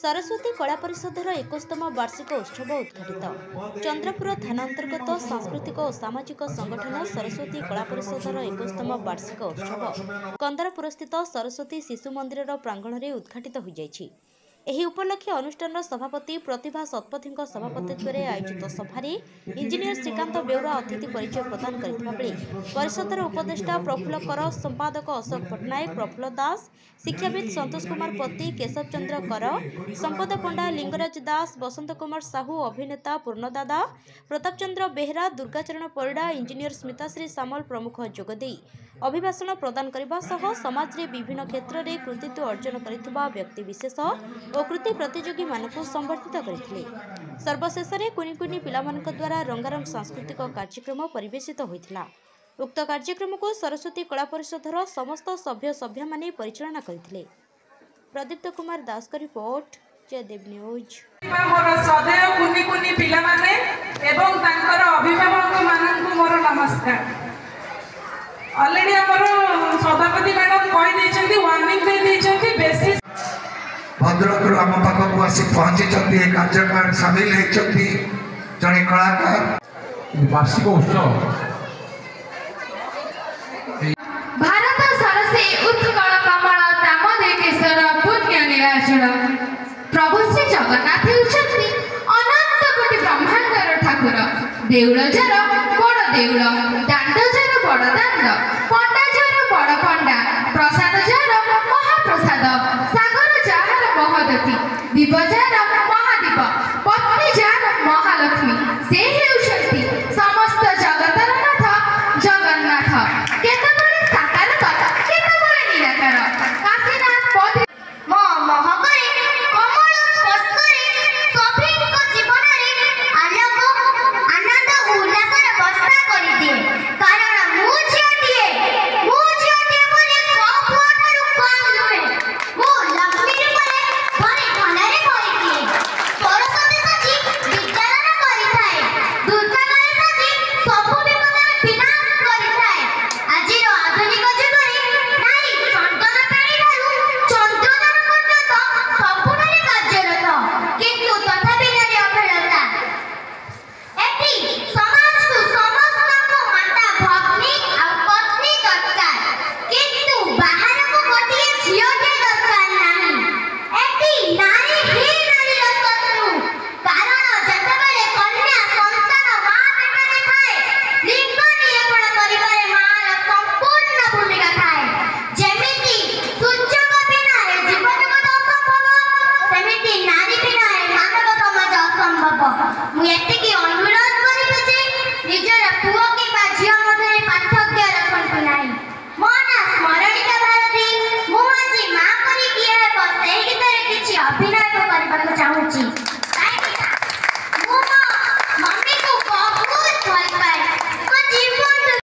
सरस्वती कला परिषदर 21तम वार्षिक उत्सव उद्घाटित। चंद्रपुर थाना अंतर्गत सांस्कृतिक और सामाजिक संगठन सरस्वती कला परिषदर 21तम वार्षिक उत्सव कंदरपुर स्थित सरस्वती शिशु मंदिर प्रांगण में उद्घाटित हो जाइछि। एही उपलक्षे अनुष्ठान सभापति प्रतिभा शतपथी सभापतित्व में आयोजित सभारे इंजीनियर श्रीकांत बेउरा अतिथि परिचय प्रदान करथिबा बेले परिषदर उपदेष्टा प्रफुल्ल कर, संपादक अशोक पट्टनायक, प्रफुल्ल दास, शिक्षाविद संतोष कुमार पति, केशव चंद्र कर, संपद पंडा, लिंगराज दास, बसंत कुमार साहू, अभिनेता पूर्णदादा, प्रताप चंद्र बेहरा, दुर्गाचरण परिडा, इंजीनियर स्मिताश्री सामल प्रमुख जोगदेई अभिभाषण प्रदान करने सह समाज रे विभिन्न क्षेत्र में कृतित्व अर्जन करिथिबा व्यक्ति विशेष और कृति प्रतियोगी मानक संबर्धित करथिले। सर्वशेष में कुनि कुनि पिलामानक द्वारा रंगारंग सांस्कृतिक कार्यक्रम परिवेशित होइथिला। उक्त कार्यक्रम को सरस्वती कला परिषदर समस्त सभ्य माने परिचालना करथिले। प्रदीप्त कुमार दास का रिपोर्ट, जयदेव न्यूज। मोर सदैव कुनि कुनि पिलामाने एवं तांकर अभिभावक माननकु मोर नमस्कार। ऑलरेडी हमर सभापति मैडम कहि दैछन्ती, वार्निंग दे दैछन्ती। बेसी भद्रक आम पाखक आसी पहुंची कार्यक्रम सामिल होती जड़े कलाकार। वार्षिक उत्सव भारत सरसे उत्कल कमल तामदे केशर पुण्य नीलाचल। प्रभु श्री जगन्नाथ होउछन्ति अनंत कोटि ब्रह्मांडर ठाकुर। देउळ जर बड़ देउळ, दांड जर बड़ दांड, पंडा जर बड़ पंडा, प्रसाद जर महाप्रसाद, सागर जार महादती, दीप जार महादीप, पत्नी जार महालक्ष्मी। से हेउछन्ति समस्त जगतर नाथ जगन्नाथ। केतबळे साकार केतबळे निराकार। काशीनाथ पद म महकरे कमल स्पर्श करे सभिक जीवन रे आलोक आनंद उल्लासर वर्षा करि दिए। कारण मु झियोटिए बोले कपुआठारु कम नुहे। मु लक्ष्मी रूपरे घरे घनरे भरि दिए। सरस्वती सजी विद्यालय करिथाए। दुर्गा माई सजी सबु विपदर विनाश करिथाए। आजिर आधुनिक जुगरे नारी चंदन पेणी ठारू चंद्रदान पर्यंत सबुठारे कार्यरत। किंतु तथापि नारी अवहेलता। एटी समाज को समस्त माता भग्नी आ पत्नी दरकार, किंतु बाहर को गोटे झियोटे दरकार नहीं। एटी नारी ही नारी शत्रु। कारण जेतेबेले कन्या संतान मां पेटरे थाए, लिंग निरूपण करिबारे मार संपूर्ण भूमिका थाए। जेमिति सूर्यक बिना ए जीवन मत असंभव, सेमिति नारी बिना ए मानव समाज असंभव। मु एतिकी अनुरोध